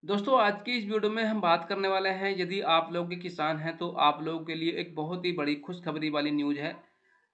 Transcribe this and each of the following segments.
दोस्तों आज की इस वीडियो में हम बात करने वाले हैं यदि आप लोग के किसान हैं तो आप लोगों के लिए एक बहुत ही बड़ी खुशखबरी वाली न्यूज़ है।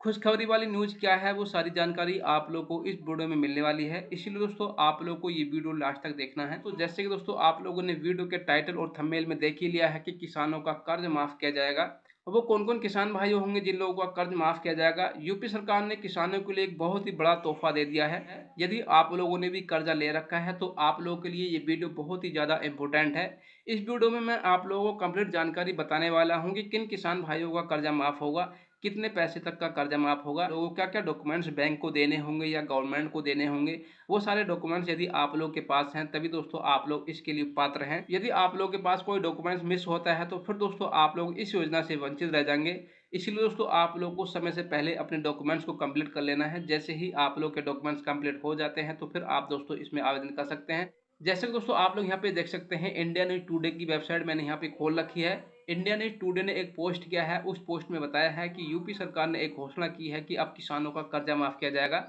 खुशखबरी वाली न्यूज़ क्या है वो सारी जानकारी आप लोग को इस वीडियो में मिलने वाली है, इसीलिए दोस्तों आप लोग को ये वीडियो लास्ट तक देखना है। तो जैसे कि दोस्तों आप लोगों ने वीडियो के टाइटल और थंबनेल में देख ही लिया है कि किसानों का कर्ज माफ़ किया जाएगा। अब वो कौन-कौन किसान भाई होंगे जिन लोगों का कर्ज माफ़ किया जाएगा। यूपी सरकार ने किसानों के लिए एक बहुत ही बड़ा तोहफ़ा दे दिया है। यदि आप लोगों ने भी कर्जा ले रखा है तो आप लोगों के लिए ये वीडियो बहुत ही ज़्यादा इम्पोर्टेंट है। इस वीडियो में मैं आप लोगों को कंप्लीट जानकारी बताने वाला हूँ कि किन किसान भाइयों का कर्जा माफ़ होगा, कितने पैसे तक का कर्जा माफ़ होगा, लोगों को क्या-क्या डॉक्यूमेंट्स बैंक को देने होंगे या गवर्नमेंट को देने होंगे। वो सारे डॉक्यूमेंट्स यदि आप लोग के पास हैं तभी दोस्तों आप लोग इसके लिए पात्र हैं। यदि आप लोग के पास कोई डॉक्यूमेंट्स मिस होता है तो फिर दोस्तों आप लोग इस योजना से वंचित रह जाएँगे। इसीलिए दोस्तों आप लोग को समय से पहले अपने डॉक्यूमेंट्स को कंप्लीट कर लेना है। जैसे ही आप लोग के डॉक्यूमेंट्स कंप्लीट हो जाते हैं तो फिर आप दोस्तों इसमें आवेदन कर सकते हैं। जैसे कि दोस्तों आप लोग यहाँ पे देख सकते हैं इंडिया न्यूज़ टुडे की वेबसाइट मैंने यहाँ पे खोल रखी है। इंडिया न्यूज़ टुडे ने एक पोस्ट किया है, उस पोस्ट में बताया है कि यूपी सरकार ने एक घोषणा की है कि अब किसानों का कर्जा माफ़ किया जाएगा।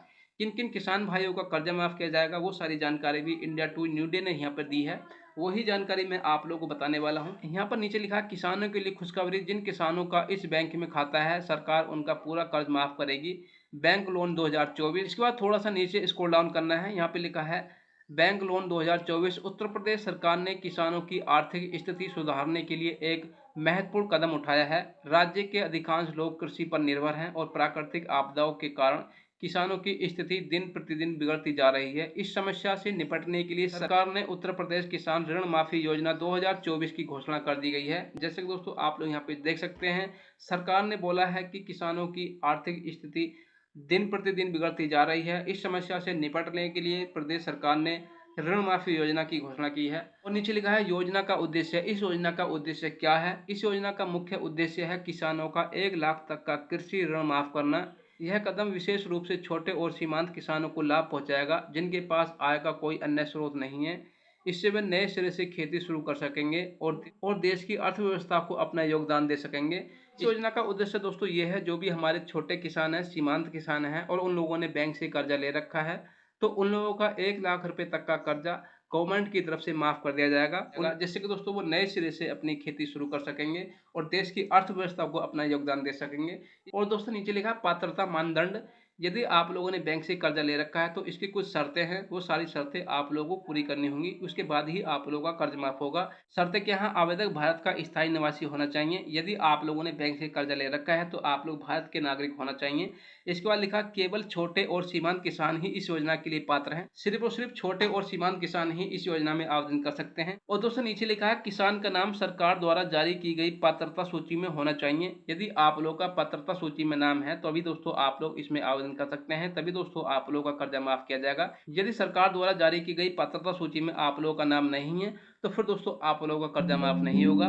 किन-किन किसान भाइयों का कर्जा माफ़ किया जाएगा वो सारी जानकारी भी इंडिया टू न्यूडे ने यहाँ पर दी है। वही जानकारी मैं आप लोगों को बताने वाला हूँ। यहाँ पर नीचे लिखा है किसानों के लिए खुशखबरी, जिन किसानों का इस बैंक में खाता है सरकार उनका पूरा कर्ज माफ़ करेगी। Bank loan 2024। इसके बाद थोड़ा सा नीचे स्क्रॉल डाउन करना है, यहाँ पे लिखा है बैंक लोन 2024। उत्तर प्रदेश सरकार ने किसानों की आर्थिक स्थिति सुधारने के लिए एक महत्वपूर्ण कदम उठाया है। राज्य के अधिकांश लोग कृषि पर निर्भर हैं और प्राकृतिक आपदाओं के कारण किसानों की स्थिति दिन प्रतिदिन बिगड़ती जा रही है। इस समस्या से निपटने के लिए सरकार ने उत्तर प्रदेश किसान ऋण माफी योजना 2024 की घोषणा कर दी गई है। जैसे कि दोस्तों आप लोग यहाँ पे देख सकते हैं, सरकार ने बोला है कि किसानों की आर्थिक स्थिति दिन प्रतिदिन बिगड़ती जा रही है। इस समस्या से निपटने के लिए प्रदेश सरकार ने ऋण माफी योजना की घोषणा की है और नीचे लिखा है योजना का उद्देश्य। इस योजना का उद्देश्य क्या है? इस योजना का मुख्य उद्देश्य है किसानों का 1 लाख तक का कृषि ऋण माफ करना। यह कदम विशेष रूप से छोटे और सीमांत किसानों को लाभ पहुंचाएगा जिनके पास आय का कोई अन्य स्रोत नहीं है। इससे वे नए सिरे से खेती शुरू कर सकेंगे और देश की अर्थव्यवस्था को अपना योगदान दे सकेंगे। इस योजना का उद्देश्य दोस्तों ये है, जो भी हमारे छोटे किसान हैं, सीमांत किसान हैं और उन लोगों ने बैंक से कर्जा ले रखा है, तो उन लोगों का 1 लाख रुपए तक का कर्जा गवर्नमेंट की तरफ से माफ कर दिया जाएगा, जिससे कि दोस्तों वो नए सिरे से अपनी खेती शुरू कर सकेंगे और देश की अर्थव्यवस्था को अपना योगदान दे सकेंगे। और दोस्तों नीचे लिखा पात्रता मानदंड। यदि आप लोगों ने बैंक से कर्जा ले रखा है तो इसकी कुछ शर्तें हैं, वो सारी शर्तें आप लोगों को पूरी करनी होंगी, उसके बाद ही आप लोगों का कर्ज माफ होगा। शर्तें क्या है? आवेदक भारत का स्थायी निवासी होना चाहिए। यदि आप लोगों ने बैंक से कर्जा ले रखा है तो आप लोग भारत के नागरिक होना चाहिए। इसके बाद लिखा केवल छोटे और सीमांत किसान ही इस योजना के लिए पात्र हैं। सिर्फ और सिर्फ छोटे और सीमांत किसान ही इस योजना में आवेदन कर सकते हैं। और दोस्तों नीचे लिखा है किसान का नाम सरकार द्वारा जारी की गई पात्रता सूची में होना चाहिए। यदि आप लोग का पात्रता सूची में नाम है तो अभी दोस्तों आप लोग इसमें आवेदन कर सकते हैं, तभी दोस्तों आप लोगों का कर्जा माफ किया जाएगा। यदि सरकार द्वारा जारी की गई पात्रता सूची में आप लोगों का नाम नहीं है तो फिर दोस्तों आप लोगों का कर्जा माफ नहीं होगा।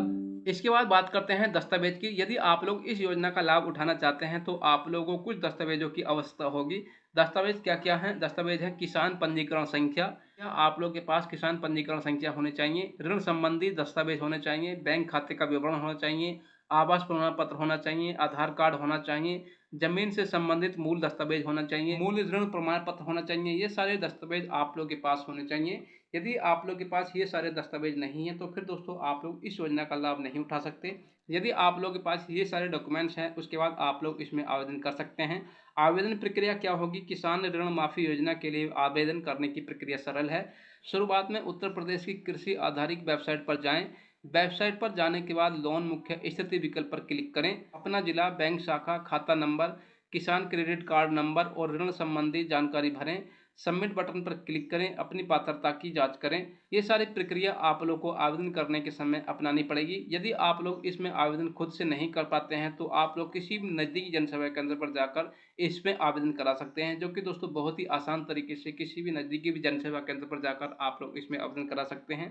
इसके बाद बात करते हैं दस्तावेज की। यदि आप लोग इस योजना का लाभ उठाना चाहते हैं तो आप लोगों को कुछ दस्तावेजों की आवश्यकता होगी। दस्तावेज क्या क्या है? दस्तावेज है किसान पंजीकरण संख्या, या आप लोग के पास किसान पंजीकरण संख्या होनी चाहिए, ऋण संबंधी दस्तावेज होने चाहिए, बैंक खाते का विवरण होना चाहिए, आवास प्रमाण पत्र होना चाहिए, आधार कार्ड होना चाहिए, जमीन से संबंधित मूल दस्तावेज होना चाहिए, मूल ऋण प्रमाण पत्र होना चाहिए। ये सारे दस्तावेज आप लोग के पास होने चाहिए। यदि आप लोग के पास ये सारे दस्तावेज नहीं है तो फिर दोस्तों आप लोग इस योजना का लाभ नहीं उठा सकते। यदि आप लोग के पास ये सारे डॉक्यूमेंट्स हैं उसके बाद आप लोग इसमें आवेदन कर सकते हैं। आवेदन प्रक्रिया क्या होगी? किसान ऋण माफी योजना के लिए आवेदन करने की प्रक्रिया सरल है। शुरुआत में उत्तर प्रदेश की कृषि आधारित वेबसाइट पर जाएं। वेबसाइट पर जाने के बाद लोन मुख्य स्थिति विकल्प पर क्लिक करें। अपना जिला, बैंक शाखा, खाता नंबर, किसान क्रेडिट कार्ड नंबर और ऋण संबंधी जानकारी भरें। सबमिट बटन पर क्लिक करें, अपनी पात्रता की जांच करें। ये सारी प्रक्रिया आप लोग को आवेदन करने के समय अपनानी पड़ेगी। यदि आप लोग इसमें आवेदन खुद से नहीं कर पाते हैं तो आप लोग किसी भी नज़दीकी जनसेवा केंद्र पर जाकर इसमें आवेदन करा सकते हैं, जो कि दोस्तों बहुत ही आसान तरीके से किसी भी नज़दीकी भी जनसेवा केंद्र पर जाकर आप लोग इसमें आवेदन करा सकते हैं।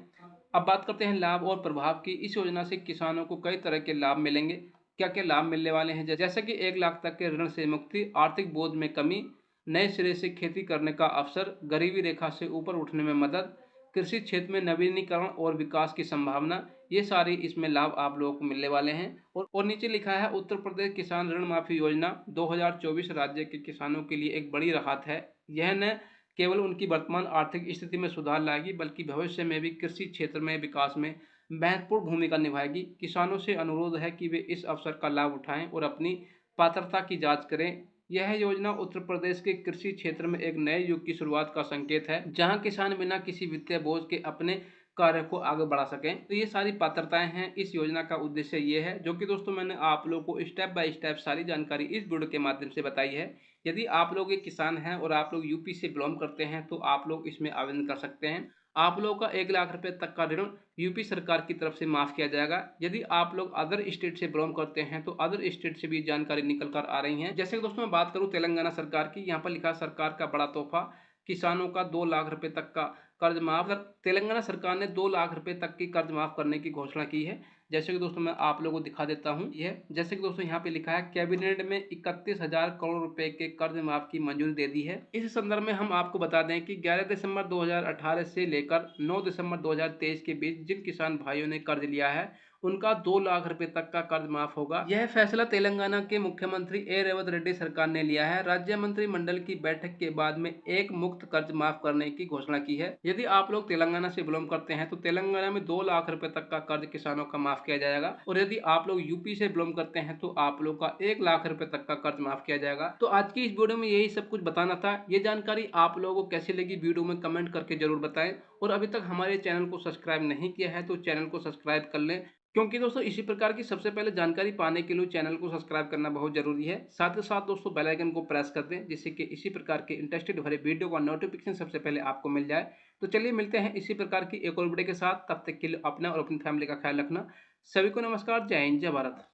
अब बात करते हैं लाभ और प्रभाव की। इस योजना से किसानों को कई तरह के लाभ मिलेंगे। क्या क्या लाभ मिलने वाले हैं? जैसे कि 1 लाख तक के ऋण से मुक्ति, आर्थिक बोझ में कमी, नए सिरे से खेती करने का अवसर, गरीबी रेखा से ऊपर उठने में मदद, कृषि क्षेत्र में नवीनीकरण और विकास की संभावना। ये सारी इसमें लाभ आप लोगों को मिलने वाले हैं। और नीचे लिखा है उत्तर प्रदेश किसान ऋण माफी योजना 2024 राज्य के किसानों के लिए एक बड़ी राहत है। यह न केवल उनकी वर्तमान आर्थिक स्थिति में सुधार लाएगी, बल्कि भविष्य में भी कृषि क्षेत्र में विकास में महत्वपूर्ण भूमिका निभाएगी। किसानों से अनुरोध है कि वे इस अवसर का लाभ उठाएं और अपनी पात्रता की जांच करें। यह योजना उत्तर प्रदेश के कृषि क्षेत्र में एक नए युग की शुरुआत का संकेत है, जहां किसान बिना किसी वित्तीय बोझ के अपने कार्य को आगे बढ़ा सकें। तो ये सारी पात्रताएं हैं। इस योजना का उद्देश्य ये है, जो कि दोस्तों मैंने आप लोगों को स्टेप बाय स्टेप सारी जानकारी इस वीडियो के माध्यम से बताई है। यदि आप लोग एक किसान हैं और आप लोग यूपी से बिलोंग करते हैं, तो आप लोग इसमें आवेदन कर सकते हैं। आप लोगों का 1 लाख रुपए तक का ऋण यूपी सरकार की तरफ से माफ किया जाएगा। यदि आप लोग अदर स्टेट से बिलोंग करते हैं, तो अदर स्टेट से भी जानकारी निकल कर आ रही है। जैसे कि दोस्तों मैं बात करूं तेलंगाना सरकार की, यहाँ पर लिखा सरकार का बड़ा तोहफा, किसानों का 2 लाख रुपए तक का कर्ज माफ। तेलंगाना सरकार ने 2 लाख रुपए तक की कर्ज माफ करने की घोषणा की है। जैसे कि दोस्तों मैं आप लोगों को दिखा देता हूं, यह जैसे कि दोस्तों यहाँ पे लिखा है, कैबिनेट में 31,000 करोड़ रुपए के कर्ज माफ की मंजूरी दे दी है। इस संदर्भ में हम आपको बता दें कि 11 दिसंबर 2018 से लेकर 9 दिसंबर 2023 के बीच जिन किसान भाइयों ने कर्ज लिया है, उनका 2 लाख रुपए तक का कर्ज माफ होगा। यह फैसला तेलंगाना के मुख्यमंत्री ए रेवंत रेड्डी सरकार ने लिया है। राज्य मंत्रिमंडल की बैठक के बाद में एक मुक्त कर्ज माफ करने की घोषणा की है। यदि आप लोग तेलंगाना से बिलोंग करते हैं, तो तेलंगाना में 2 लाख रुपए तक का कर्ज किसानों का माफ किया जाएगा, और यदि आप लोग यूपी से बिलोंग करते हैं, तो आप लोग का 1 लाख रुपए तक का कर्ज माफ किया जाएगा। तो आज की इस वीडियो में यही सब कुछ बताना था। ये जानकारी आप लोगों को कैसी लगी, वीडियो में कमेंट करके जरूर बताएं, और अभी तक हमारे चैनल को सब्सक्राइब नहीं किया है, तो चैनल को सब्सक्राइब कर लें, क्योंकि दोस्तों इसी प्रकार की सबसे पहले जानकारी पाने के लिए चैनल को सब्सक्राइब करना बहुत जरूरी है। साथ ही साथ दोस्तों बेल आइकन को प्रेस कर दें, जिससे कि इसी प्रकार के इंटरेस्टेड भरे वीडियो का नोटिफिकेशन सबसे पहले आपको मिल जाए। तो चलिए मिलते हैं इसी प्रकार की एक और वीडियो के साथ। तब तक के लिए अपना और अपनी फैमिली का ख्याल रखना। सभी को नमस्कार। जय हिंद, जय भारत।